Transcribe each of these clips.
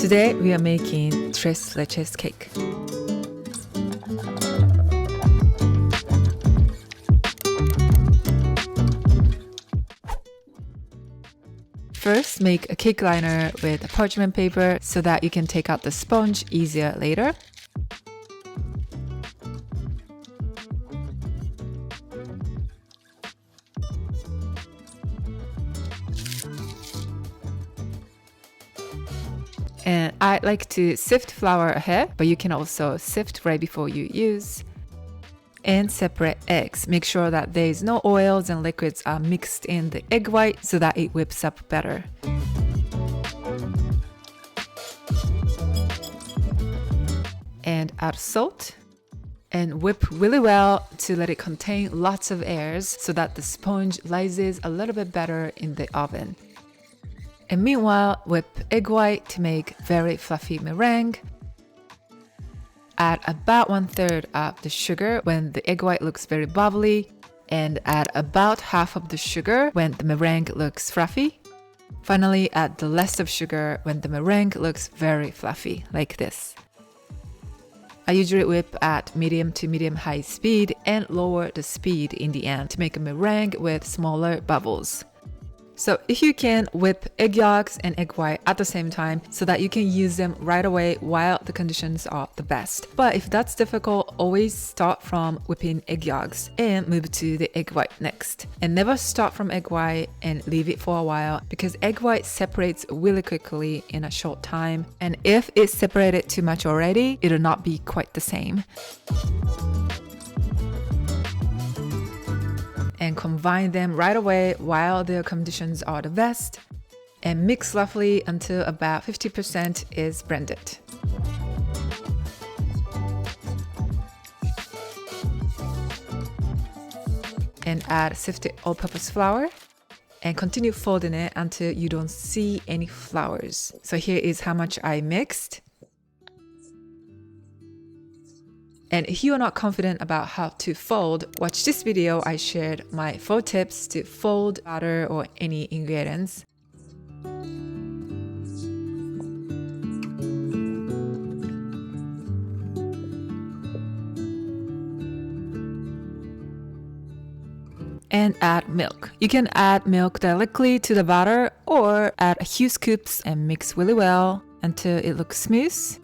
Today we are making tres leches cake. First, make a cake liner with parchment paper so that you can take out the sponge easier later. And I like to sift flour ahead, but you can also sift right before you use. And separate eggs. Make sure that there's no oils and liquids are mixed in the egg white so that it whips up better. And add salt. And whip really well to let it contain lots of airs so that the sponge rises a little bit better in the oven. And meanwhile, whip egg white to make very fluffy meringue. Add about 1/3 of the sugar when the egg white looks very bubbly, and add about half of the sugar when the meringue looks fluffy. Finally, add the rest of sugar when the meringue looks very fluffy, like this. I usually whip at medium to medium-high speed and lower the speed in the end to make a meringue with smaller bubbles. So if you can, whip egg yolks and egg white at the same time so that you can use them right away while the conditions are the best. But if that's difficult, always start from whipping egg yolks and move to the egg white next. And never start from egg white and leave it for a while because egg white separates really quickly in a short time. And if it's separated too much already, it'll not be quite the same. And combine them right away while their conditions are the best, and mix roughly until about 50% is blended. And add sifted all-purpose flour and continue folding it until you don't see any flowers. So here is how much I mixed. And if you are not confident about how to fold, watch this video. I shared my 4 tips to fold butter or any ingredients. And add milk. You can add milk directly to the batter or add a few scoops and mix really well until it looks smooth.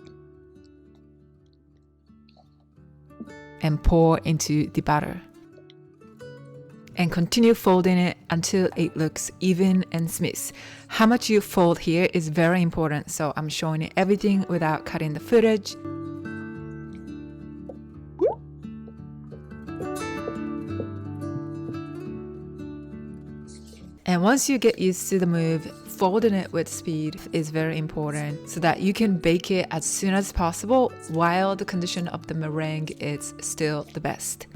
And pour into the batter. And continue folding it until it looks even and smooth. How much you fold here is very important, so I'm showing everything without cutting the footage. And once you get used to the move, folding it with speed is very important so that you can bake it as soon as possible while the condition of the meringue is still the best.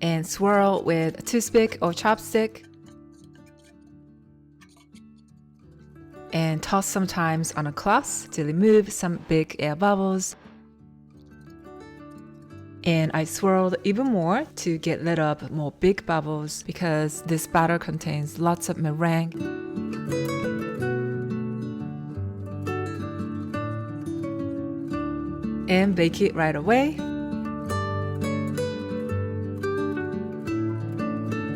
And swirl with a toothpick or chopstick. And toss sometimes on a cloth to remove some big air bubbles. And I swirled even more to get rid of more big bubbles because this batter contains lots of meringue. And bake it right away.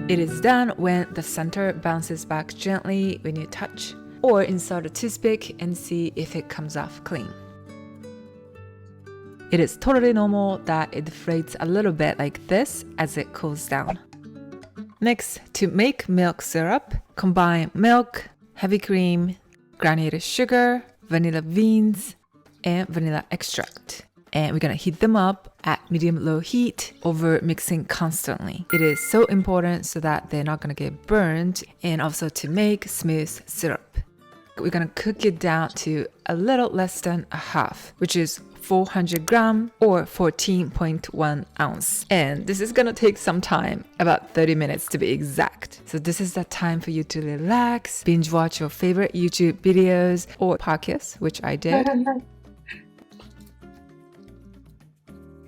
It is done when the center bounces back gently when you touch, or insert a toothpick and see if it comes off clean. It is totally normal that it deflates a little bit like this as it cools down. Next, to make milk syrup, combine milk, heavy cream, granulated sugar, vanilla beans, and vanilla extract. And we're gonna heat them up at medium-low heat over mixing constantly. It is so important so that they're not gonna get burned, and also to make smooth syrup. We're gonna cook it down to a little less than a half, which is 400 gram or 14.1 ounce. And this is gonna take some time, about 30 minutes to be exact. So this is the time for you to relax, binge watch your favorite YouTube videos or podcasts, which I did.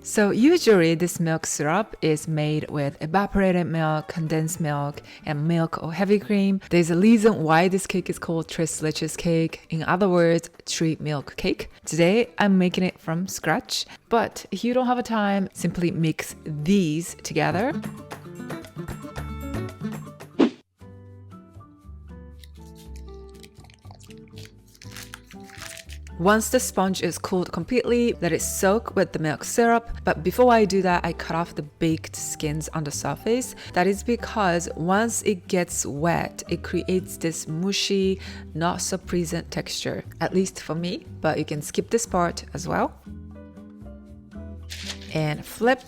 So usually this milk syrup is made with evaporated milk, condensed milk, and milk or heavy cream. There's a reason why this cake is called Tres Leches cake. In other words, 3 milk cake. Today I'm making it from scratch, but if you don't have a time, simply mix these together. Once the sponge is cooled completely, let it soak with the milk syrup. But before I do that, I cut off the baked skins on the surface. That is because once it gets wet, it creates this mushy, not so pleasant texture, at least for me, but you can skip this part as well. And flip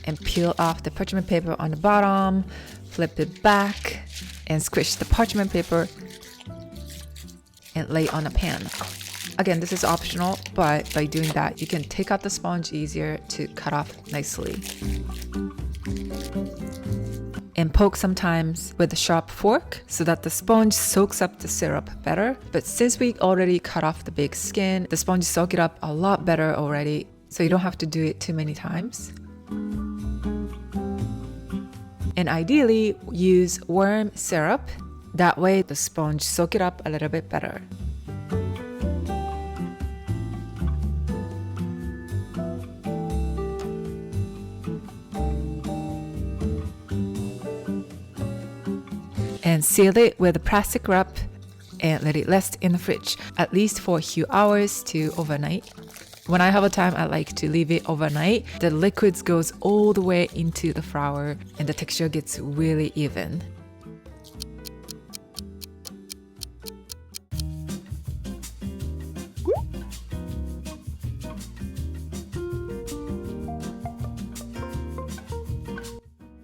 and peel off the parchment paper on the bottom, flip it back and squish the parchment paper and lay on a pan. Again, this is optional, but by doing that, you can take out the sponge easier to cut off nicely. And poke sometimes with a sharp fork so that the sponge soaks up the syrup better. But since we already cut off the big skin, the sponge soaks it up a lot better already, so you don't have to do it too many times. And ideally, use warm syrup. That way, the sponge soaks it up a little bit better. And seal it with a plastic wrap and let it rest in the fridge, at least for a few hours to overnight. When I have a time, I like to leave it overnight. The liquids goes all the way into the flour and the texture gets really even.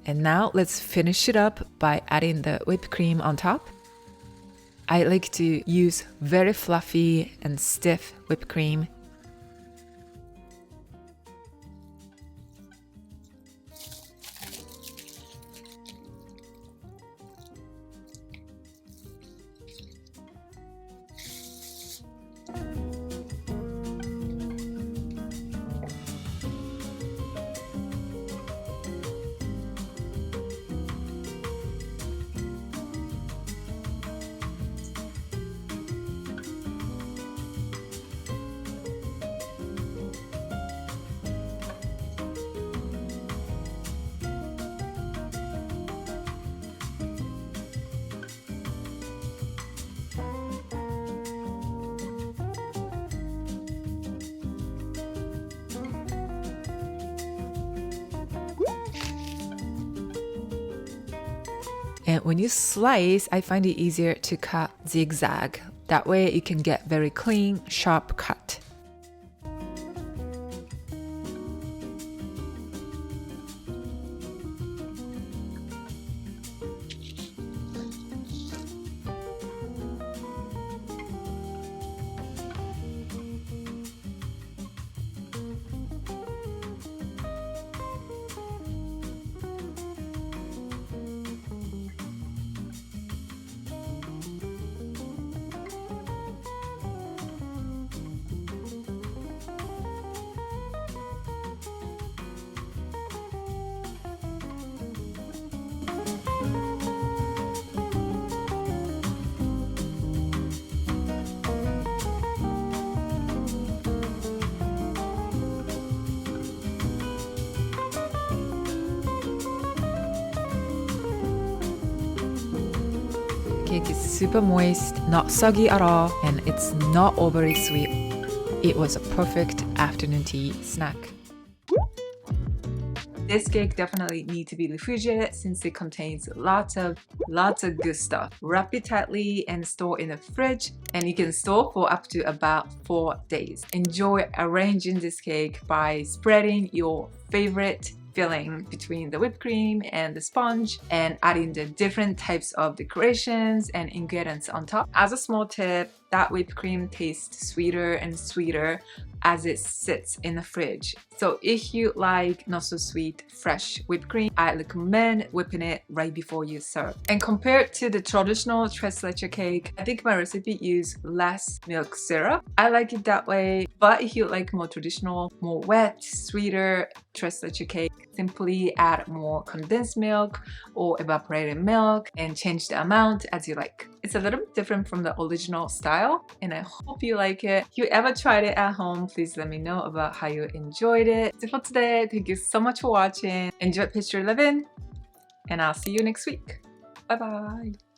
And now let's finish it up by adding the whipped cream on top. I like to use very fluffy and stiff whipped cream. And when you slice, I find it easier to cut zigzag. That way you can get very clean, sharp cut. Cake is super moist, not soggy at all, and it's not overly sweet. It was a perfect afternoon tea snack. This cake definitely needs to be refrigerated since it contains lots of good stuff. Wrap it tightly and store in the fridge, and you can store for up to about 4 days. Enjoy arranging this cake by spreading your favorite filling between the whipped cream and the sponge and adding the different types of decorations and ingredients on top. As a small tip, that whipped cream tastes sweeter and sweeter as it sits in the fridge. So if you like not so sweet fresh whipped cream, I recommend whipping it right before you serve. And compared to the traditional tres leche cake, I think my recipe used less milk syrup. I like it that way, but if you like more traditional, more wet, sweeter tres leche cake, simply add more condensed milk or evaporated milk and change the amount as you like. It's a little bit different from the original style, and I hope you like it. If you ever tried it at home, please let me know about how you enjoyed it. That's it for today. Thank you so much for watching. Enjoy pastry living, and I'll see you next week. Bye bye.